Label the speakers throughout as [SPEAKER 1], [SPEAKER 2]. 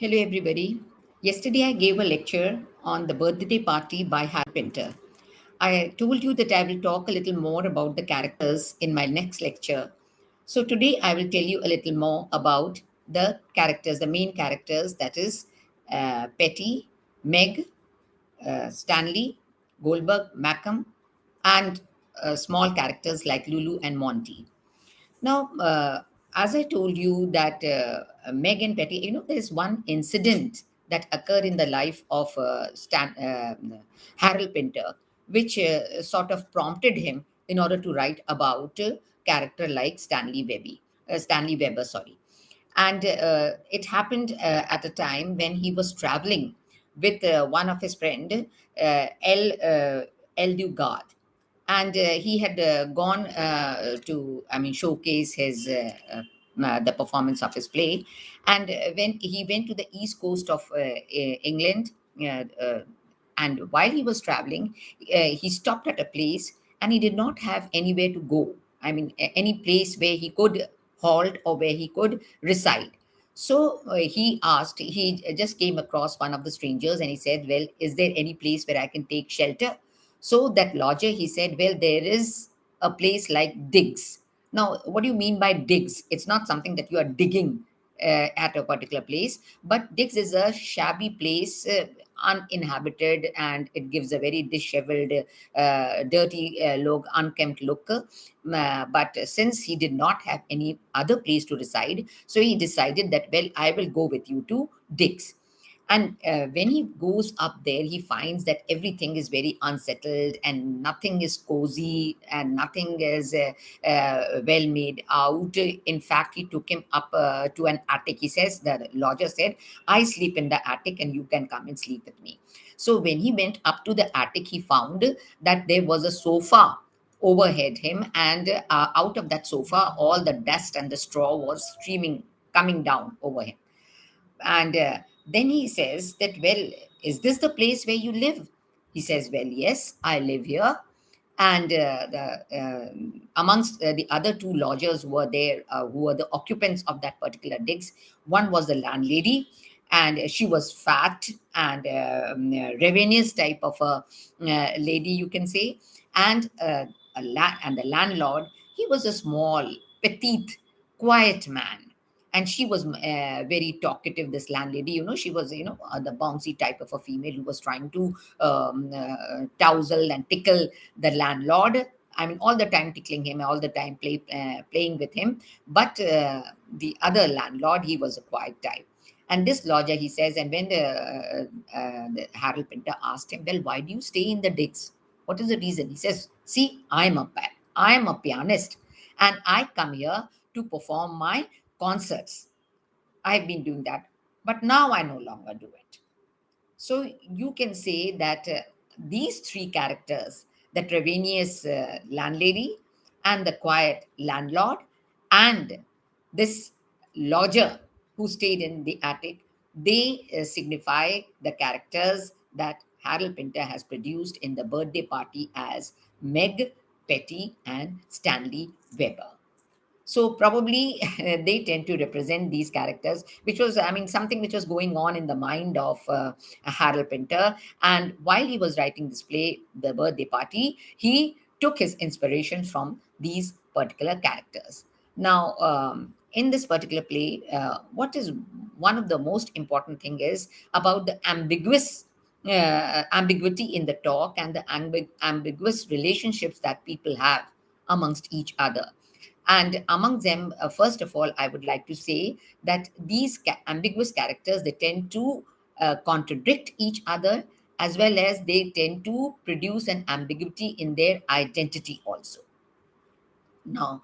[SPEAKER 1] Hello, everybody. Yesterday, I gave a lecture on the birthday party by Harry Pinter. I told you that I will talk a little more about the characters in my next lecture. So, today, I will tell you a little more about the characters, the main characters that is, Petty, Meg, Stanley, Goldberg, Mackham, and small characters like Lulu and Monty. Now, as I told you that Meg and Petty, there's one incident that occurred in the life of Harold Pinter, which sort of prompted him in order to write about character like Stanley Weber, sorry. And it happened at a time when he was traveling with one of his friend, El Dugard, and he had gone to, showcase his the performance of his play. And when he went to the east coast of England, uh, uh, and while he was traveling, he stopped at a place, and he did not have anywhere to go. Any place where he could halt or where he could reside. So he just came across one of the strangers and he said, "Well, is there any place where I can take shelter?" So that lodger, he said, "Well, there is a place like digs." Now, what do you mean by digs? It's not something that you are digging at a particular place, but digs is a shabby place, uninhabited, and it gives a very disheveled, dirty look, unkempt look. But since he did not have any other place to reside, so he decided that, well, I will go with you to digs. And when he goes up there, he finds that everything is very unsettled and nothing is cozy and nothing is well made out. In fact, he took him up to an attic. He says, the lodger said, "I sleep in the attic and you can come and sleep with me." So when he went up to the attic, he found that there was a sofa overhead him, and out of that sofa, all the dust and the straw was streaming, coming down over him. And then he says that, "Well, is this the place where you live?" He says, "Well, yes, I live here." And amongst the other two lodgers who were there, who were the occupants of that particular digs, one was the landlady, and she was fat and ravenous type of a lady, you can say. And and the landlord, he was a small, petite, quiet man, and she was very talkative, this landlady. She was, the bouncy type of a female who was trying to tousle and tickle the landlord. All the time tickling him, all the time playing with him. But the other landlord, he was a quiet type. And this lodger, he says, and when the Harold Pinter asked him, "Well, why do you stay in the digs? What is the reason?" He says, "See, I am a pianist, and I come here to perform my concerts. I've been doing that, but now I no longer do it." So you can say that these three characters, the Trevanius landlady, and the quiet landlord, and this lodger who stayed in the attic, they signify the characters that Harold Pinter has produced in the birthday party as Meg, Petty, and Stanley Weber. So probably they tend to represent these characters, which was, something which was going on in the mind of Harold Pinter. And while he was writing this play, The Birthday Party, he took his inspiration from these particular characters. Now, in this particular play, what is one of the most important thing is about the ambiguity in the talk, and the ambiguous relationships that people have amongst each other. And among them, first of all, I would like to say that these ambiguous characters, they tend to contradict each other, as well as they tend to produce an ambiguity in their identity also. Now,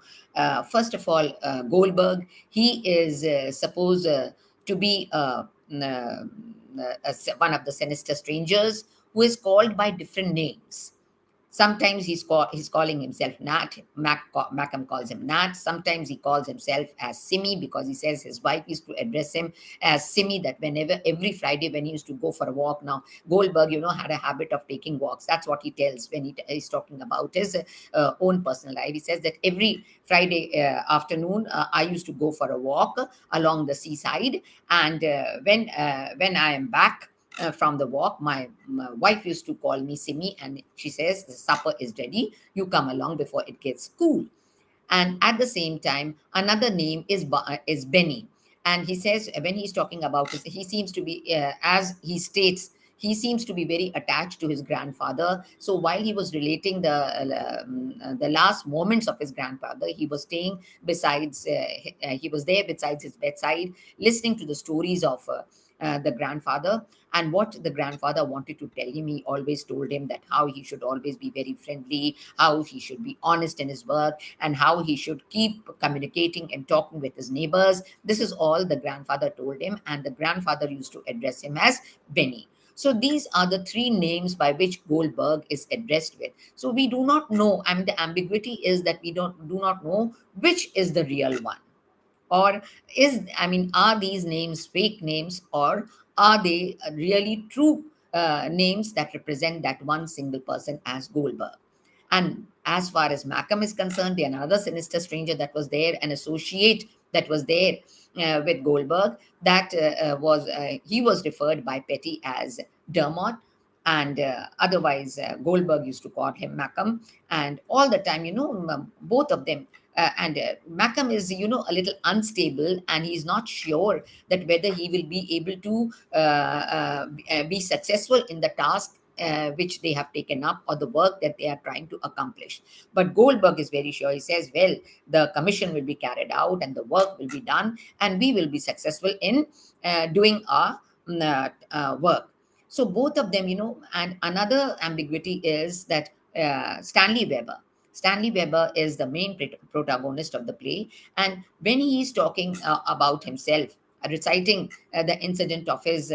[SPEAKER 1] first of all, Goldberg, he is supposed to be one of the sinister strangers who is called by different names. Sometimes he's calling himself Nat. Macam calls him Nat. Sometimes he calls himself as Simi, because he says his wife used to address him as Simi, that whenever, every Friday when he used to go for a walk. Now, Goldberg, had a habit of taking walks. That's what he tells when he's talking about his own personal life. He says that every Friday afternoon, I used to go for a walk along the seaside. And when I am back from the walk, my wife used to call me Simi, and she says, the supper is ready. You come along before it gets cool. And at the same time, another name is Benny. And he says, when he's talking about this, he seems to be, as he states, he seems to be very attached to his grandfather. So while he was relating the last moments of his grandfather, he was staying besides, he was there besides his bedside, listening to the stories of the grandfather. And what the grandfather wanted to tell him, he always told him that how he should always be very friendly, how he should be honest in his work, and how he should keep communicating and talking with his neighbors. This is all the grandfather told him, and the grandfather used to address him as Benny. So these are the three names by which Goldberg is addressed with. So we do not know, I mean, the ambiguity is that we do not know which is the real one. Or are these names fake names, or are they really true names that represent that one single person as Goldberg? And as far as Macam is concerned, the another sinister stranger that was there, an associate that was there with Goldberg, that was he was referred by Petty as Dermot, and otherwise Goldberg used to call him Macam. And all the time, both of them. And Macam is, a little unstable, and he's not sure that whether he will be able to be successful in the task which they have taken up, or the work that they are trying to accomplish. But Goldberg is very sure. He says, well, the commission will be carried out and the work will be done, and we will be successful in doing our work. So both of them, and another ambiguity is that Stanley Weber. Stanley Weber is the main protagonist of the play. And when he is talking about himself, reciting the incident of his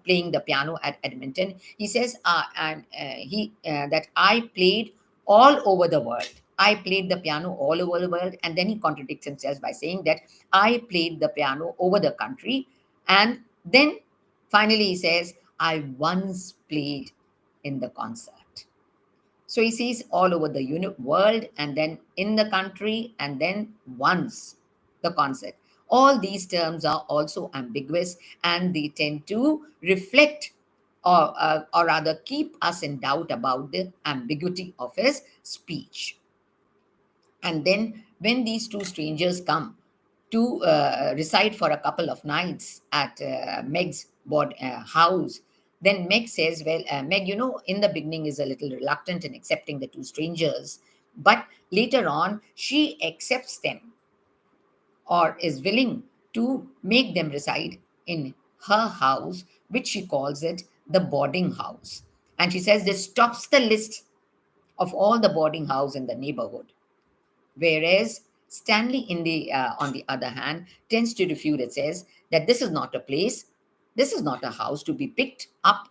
[SPEAKER 1] playing the piano at Edmonton, he says, that I played all over the world. I played the piano all over the world. And then he contradicts himself by saying that I played the piano over the country. And then finally he says, I once played in the concert. So he sees all over the world, and then in the country, and then once the concept. All these terms are also ambiguous, and they tend to reflect, or rather keep us in doubt about the ambiguity of his speech. And then when these two strangers come to reside for a couple of nights at Meg's house, then Meg says, well, Meg, in the beginning is a little reluctant in accepting the two strangers, but later on she accepts them, or is willing to make them reside in her house, which she calls it the boarding house. And she says this tops the list of all the boarding house in the neighborhood. Whereas Stanley, on the other hand, tends to refute. It says that this is not a place, this is not a house to be picked up,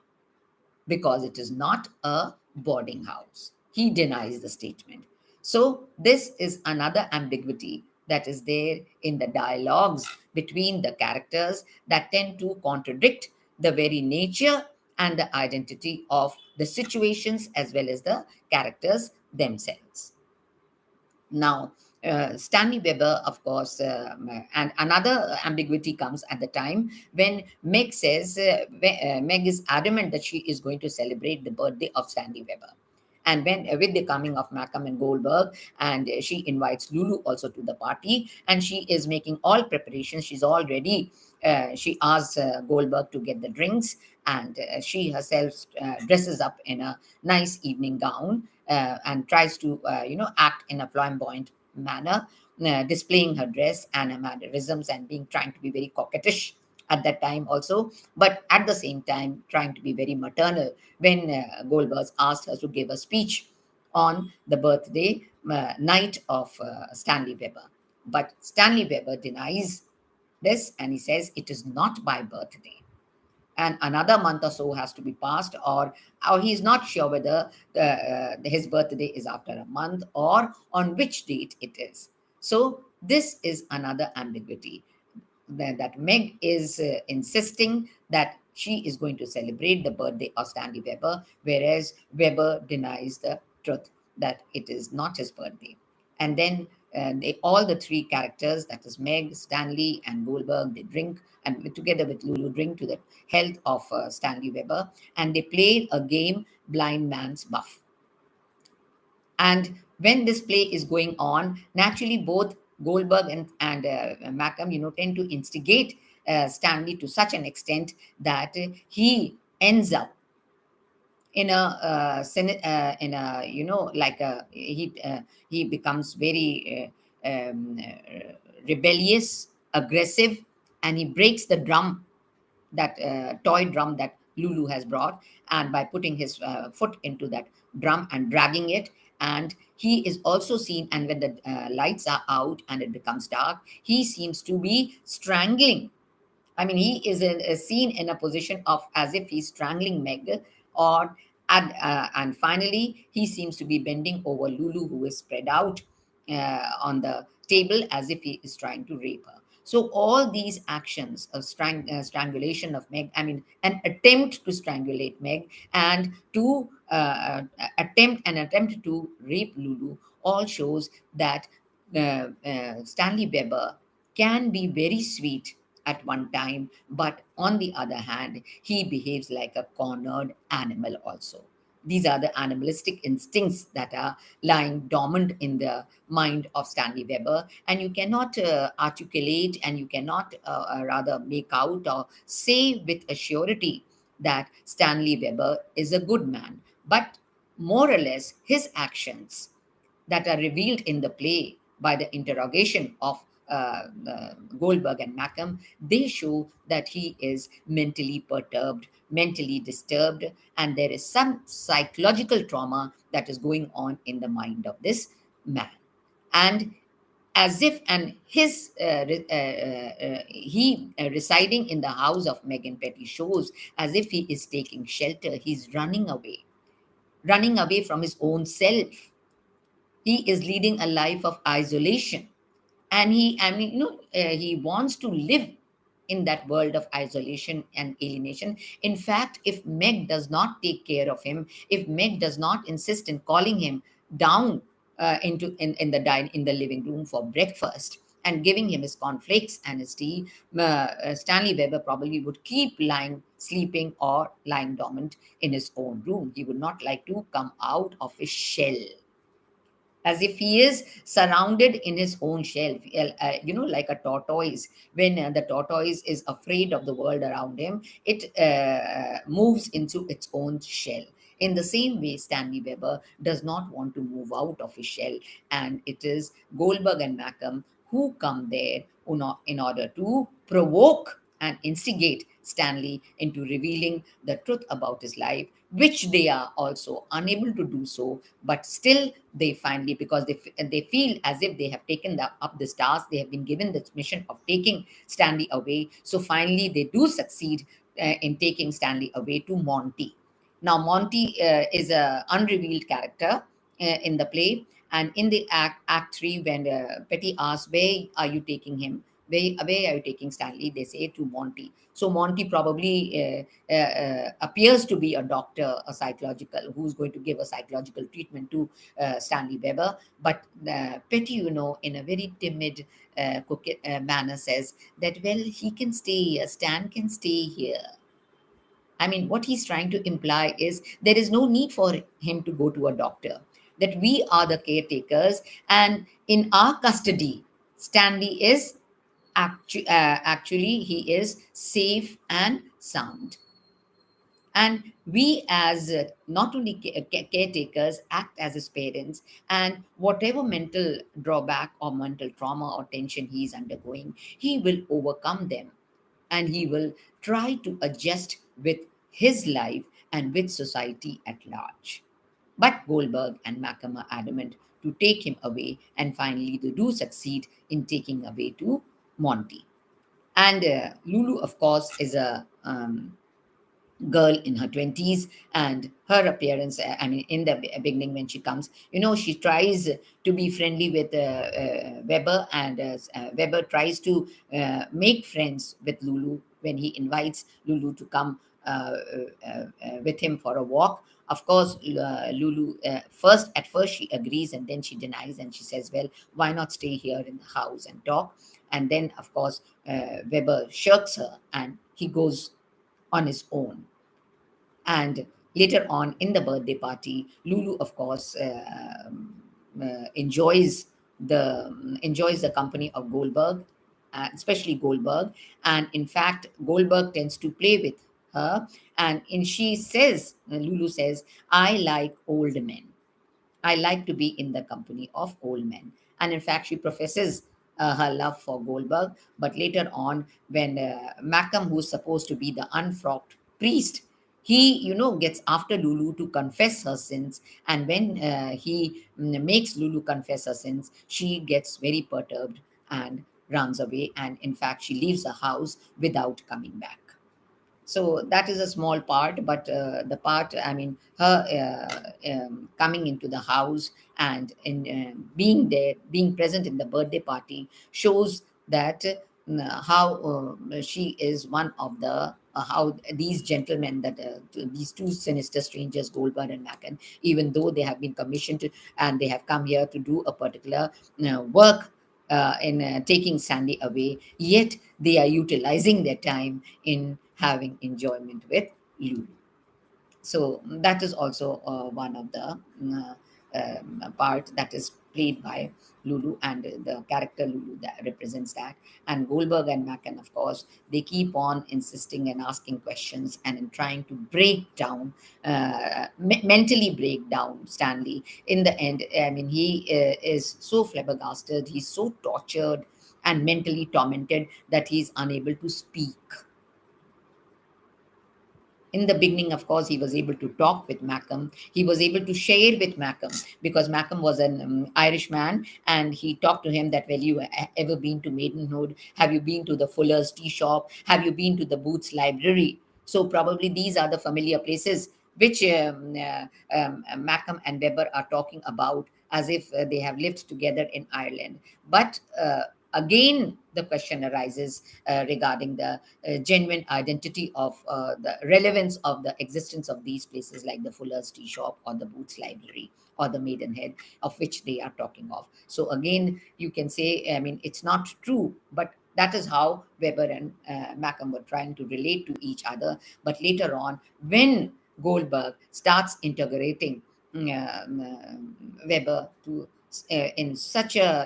[SPEAKER 1] because it is not a boarding house. He denies the statement. So, this is another ambiguity that is there in the dialogues between the characters, that tend to contradict the very nature and the identity of the situations as well as the characters themselves. Now, Stanley Weber, of course, and another ambiguity comes at the time when Meg says, Meg is adamant that she is going to celebrate the birthday of Stanley Weber. And when with the coming of Malcolm and Goldberg, and she invites Lulu also to the party, and she is making all preparations. She's all ready. She asks Goldberg to get the drinks, and she herself dresses up in a nice evening gown, and tries to, act in a flamboyant manner, displaying her dress and her mannerisms, and being trying to be very coquettish at that time also, but at the same time trying to be very maternal when Goldberg asked her to give a speech on the birthday night of Stanley Weber. But Stanley Weber denies this, and he says it is not my birthday. and another month or so has to be passed, or he's not sure whether his birthday is after a month or on which date it is. So this is another ambiguity, that Meg is insisting that she is going to celebrate the birthday of Stanley Weber, whereas Weber denies the truth that it is not his birthday. And then all the three characters, that is Meg, Stanley, and Goldberg, they drink, and together with Lulu, drink to the health of Stanley Weber, and they play a game, Blind Man's Buff. And when this play is going on, naturally both Goldberg and Mackham, tend to instigate Stanley to such an extent that he ends up in in a, like a, he becomes very rebellious, aggressive, and he breaks the drum, that toy drum that Lulu has brought, and by putting his foot into that drum and dragging it. And he is also seen, and when the lights are out and it becomes dark, he seems to be strangling. I mean, he is seen in a position of as if he's strangling Meg, or and finally he seems to be bending over Lulu, who is spread out on the table as if he is trying to rape her. So all these actions of strangulation of Meg, I mean, an attempt to strangulate Meg, and to attempt to rape Lulu, all shows that Stanley Weber can be very sweet at one time, but on the other hand, he behaves like a cornered animal also. These are the animalistic instincts that are lying dormant in the mind of Stanley Weber, and you cannot articulate, and you cannot rather make out or say with a surety that Stanley Weber is a good man. But more or less, his actions that are revealed in the play by the interrogation of Goldberg and Mackham, they show that he is mentally perturbed, mentally disturbed, and there is some psychological trauma that is going on in the mind of this man. And as if, and his he residing in the house of Megan Petty shows as if he is taking shelter. He's running away from his own self. He is leading a life of isolation, and he wants to live in that world of isolation and alienation. In fact, if Meg does not take care of him, if Meg does not insist in calling him down in the in the living room for breakfast and giving him his cornflakes and his tea, Stanley Weber probably would keep lying sleeping or lying dormant in his own room. He would not like to come out of his shell, as if he is surrounded in his own shell, like a tortoise. When the tortoise is afraid of the world around him, it moves into its own shell. In the same way, Stanley Weber does not want to move out of his shell, and it is Goldberg and Mackham who come there in order to provoke and instigate Stanley into revealing the truth about his life, which they are also unable to do so. But still, they finally, because they feel as if they have taken up this task, they have been given this mission of taking Stanley away. So finally, they do succeed in taking Stanley away to Monty. Now, Monty is a unrevealed character in the play, and in the act 3, when Petty asks, "Where are you taking him? Where are you taking Stanley?" They say to Monty. So Monty probably appears to be a doctor, a psychological, who's going to give a psychological treatment to Stanley Weber. But Petty, in a very timid manner, says that, well, he can stay here, Stan can stay here. I mean, what he's trying to imply is there is no need for him to go to a doctor, that we are the caretakers, and in our custody, Stanley is actually, he is safe and sound. And we, as not only caretakers, act as his parents, and whatever mental drawback or mental trauma or tension he is undergoing, he will overcome them, and he will try to adjust with his life and with society at large. But Goldberg and Mackham are adamant to take him away, and finally they do succeed in taking away to Monty. And Lulu, of course, is a girl in her 20s, and her appearance, I mean, in the beginning when she comes, she tries to be friendly with Weber, and Weber tries to make friends with Lulu when he invites Lulu to come with him for a walk. Of course, Lulu, at first she agrees, and then she denies, and she says, well, why not stay here in the house and talk? And then, of course, Weber shirks her, and he goes on his own. And later on in the birthday party, Lulu, of course, enjoys the company of Goldberg, especially Goldberg. And in fact, Goldberg tends to play with her, and she says, Lulu says, I like old men. I like to be in the company of old men. And in fact, she professes her love for Goldberg. But later on, when Macam, who's supposed to be the unfrocked priest, he, gets after Lulu to confess her sins. And when he makes Lulu confess her sins, she gets very perturbed and runs away. And in fact, she leaves the house without coming back. So that is a small part, but the part, I mean, her coming into the house and in being there, being present in the birthday party, shows that how she is one of the how these gentlemen, that these two sinister strangers, Goldberg and Macken, even though they have been commissioned to, and they have come here to do a particular work in taking Sandy away, yet they are utilizing their time in having enjoyment with Lulu. So that is also one of the part that is played by Lulu, and the character Lulu that represents that. And Goldberg and Macken, of course, they keep on insisting and asking questions, and in trying to break down, mentally break down Stanley. In the end, I mean, he is so flabbergasted, he's so tortured and mentally tormented that he's unable to speak. In the beginning, of course, he was able to talk with Macam. He was able to share with Macam, because Macam was an Irish man, and he talked to him that, well, you ever been to Maidenhood? Have you been to the Fuller's tea shop? Have you been to the Booth's library? So probably these are the familiar places which Macam and Weber are talking about, as if they have lived together in Ireland. But again, the question arises regarding the genuine identity of the relevance of the existence of these places, like the Fuller's tea shop or the Booth's library or the Maidenhead, of which they are talking of. So again, you can say, I mean, it's not true, but that is how Weber and Macam were trying to relate to each other. But later on, when Goldberg starts integrating Weber to in such a,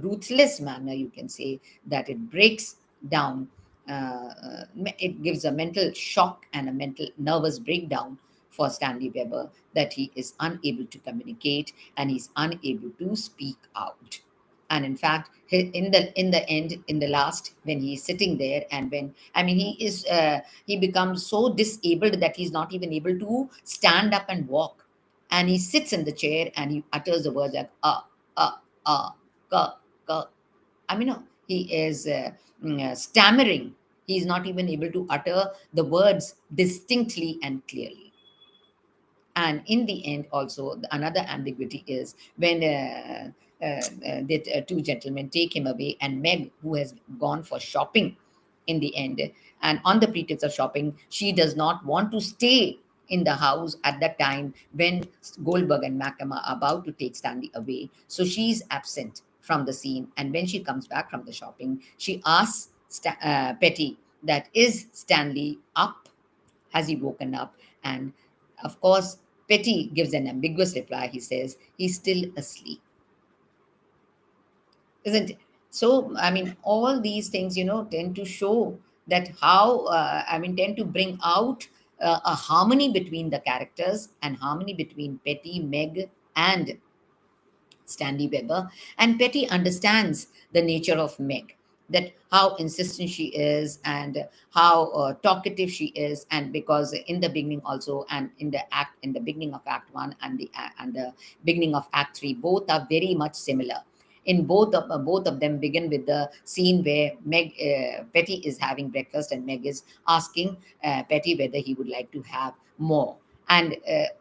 [SPEAKER 1] ruthless manner, you can say, that it breaks down, it gives a mental shock and a mental nervous breakdown for Stanley Weber, that he is unable to communicate and he's unable to speak out. And in fact, in the end, in the last, when he's sitting there, and when, I mean, he becomes so disabled that he's not even able to stand up and walk, and he sits in the chair and he utters the words like uh, ka, ka. I mean, no, he is stammering. He is not even able to utter the words distinctly and clearly. And in the end, also, another ambiguity is when the two gentlemen take him away, and Meg, who has gone for shopping in the end, and on the pretext of shopping, she does not want to stay in the house at that time when Goldberg and Macam are about to take Stanley away. So she's absent from the scene. And when she comes back from the shopping, she asks Petty, that is Stanley up? Has he woken up? And of course, Petty gives an ambiguous reply. He says, he's still asleep, isn't it? So, I mean, all these things, tend to show that how, I mean, tend to bring out a harmony between the characters, and harmony between Petty, Meg, and Stanley Weber. And Petty understands the nature of Meg, that how insistent she is, and how talkative she is. And because in the beginning also, and in the beginning of Act 1 and the beginning of Act 3, both are very much similar. Both of them begin with the scene where Petty is having breakfast, and Meg is asking Petty whether he would like to have more. And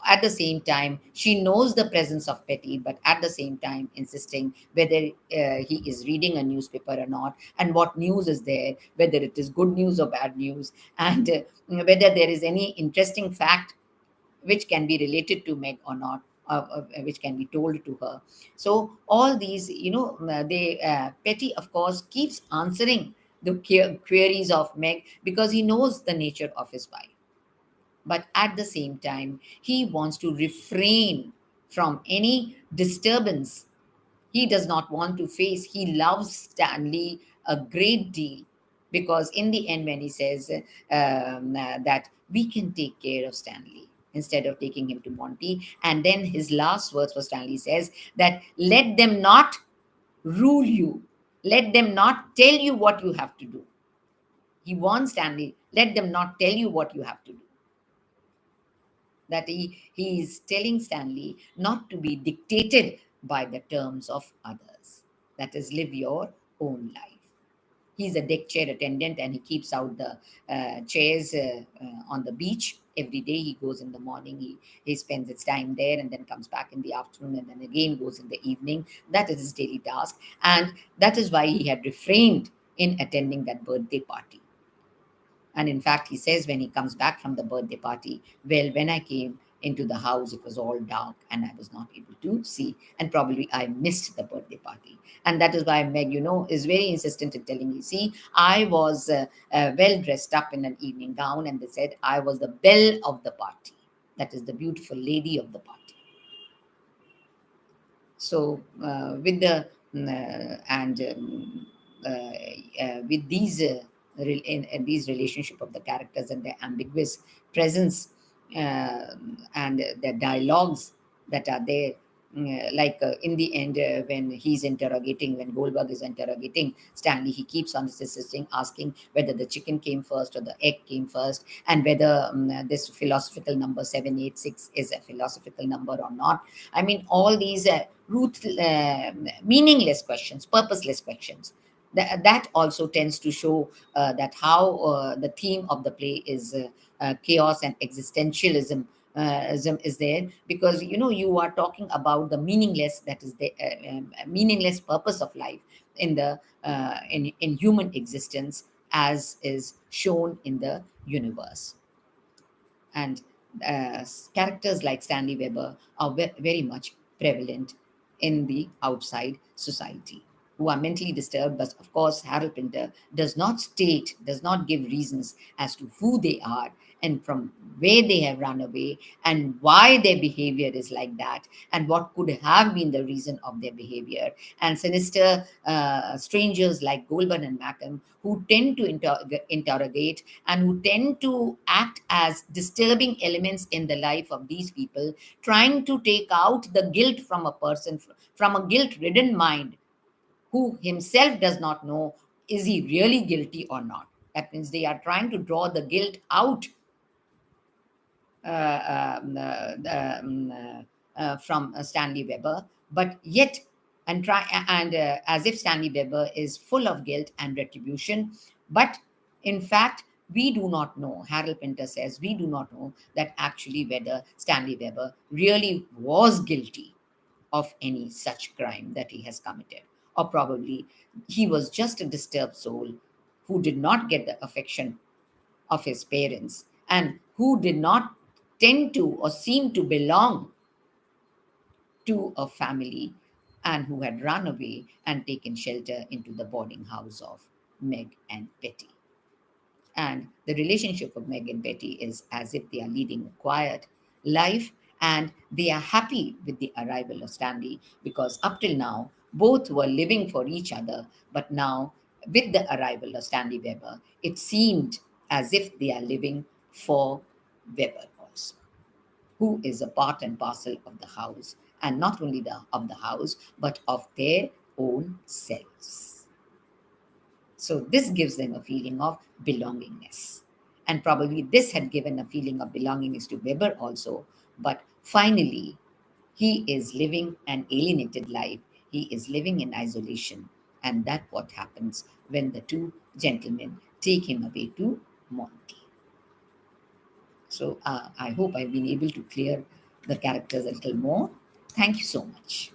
[SPEAKER 1] at the same time, she knows the presence of Petty, but at the same time insisting whether he is reading a newspaper or not, and what news is there, whether it is good news or bad news, and whether there is any interesting fact which can be related to Meg or not, which can be told to her. So all these, they Petty, of course, keeps answering the queries of Meg because he knows the nature of his wife. But at the same time, he wants to refrain from any disturbance. He does not want to face. He loves Stanley a great deal, because in the end, when he says that we can take care of Stanley instead of taking him to Monty, and then his last words for Stanley says that let them not rule you, let them not tell you what you have to do. He wants Stanley, let them not tell you what you have to do. That he is telling Stanley not to be dictated by the terms of others. That is, live your own life. He's a deck chair attendant, and he keeps out the chairs on the beach. Every day he goes in the morning, he spends his time there, and then comes back in the afternoon, and then again goes in the evening. That is his daily task. And that is why he had refrained in attending that birthday party. And in fact, he says when he comes back from the birthday party, well, when I came into the house, it was all dark and I was not able to see. And probably I missed the birthday party. And that is why Meg, is very insistent in telling me, see, I was well dressed up in an evening gown. And they said I was the belle of the party. That is the beautiful lady of the party. So with the and with these in these relationship of the characters and their ambiguous presence, and the dialogues that are there, like in the end, when Goldberg is interrogating Stanley, he keeps on insisting, asking whether the chicken came first or the egg came first, and whether this philosophical number 786 is a philosophical number or not. I mean, all these meaningless questions, purposeless questions. That also tends to show that how the theme of the play is chaos and existentialism is there, because you are talking about the meaningless, that is the meaningless purpose of life in the in human existence, as is shown in the universe. And characters like Stanley Weber are very much prevalent in the outside society, who are mentally disturbed. But of course, Harold Pinter does not give reasons as to who they are and from where they have run away and why their behavior is like that, and what could have been the reason of their behavior. And sinister strangers like Goldberg and Mackham, who tend to interrogate and who tend to act as disturbing elements in the life of these people, trying to take out the guilt from a person, from a guilt ridden mind, who himself does not know is he really guilty or not. That means they are trying to draw the guilt out from Stanley Weber, but yet, and try and as if Stanley Weber is full of guilt and retribution. But in fact, we do not know. Harold Pinter says we do not know that actually whether Stanley Weber really was guilty of any such crime that he has committed, or probably he was just a disturbed soul who did not get the affection of his parents, and who did not tend to or seem to belong to a family, and who had run away and taken shelter into the boarding house of Meg and Betty. And the relationship of Meg and Betty is as if they are leading a quiet life, and they are happy with the arrival of Stanley, because up till now, both were living for each other. But now, with the arrival of Stanley Weber, it seemed as if they are living for Weber also, who is a part and parcel of the house, and not only of the house, but of their own selves. So this gives them a feeling of belongingness. And probably this had given a feeling of belongingness to Weber also. But finally, he is living an alienated life. he is living in isolation. And that what happens when the two gentlemen take him away to Monty. So I hope I've been able to clear the characters a little more. Thank you so much.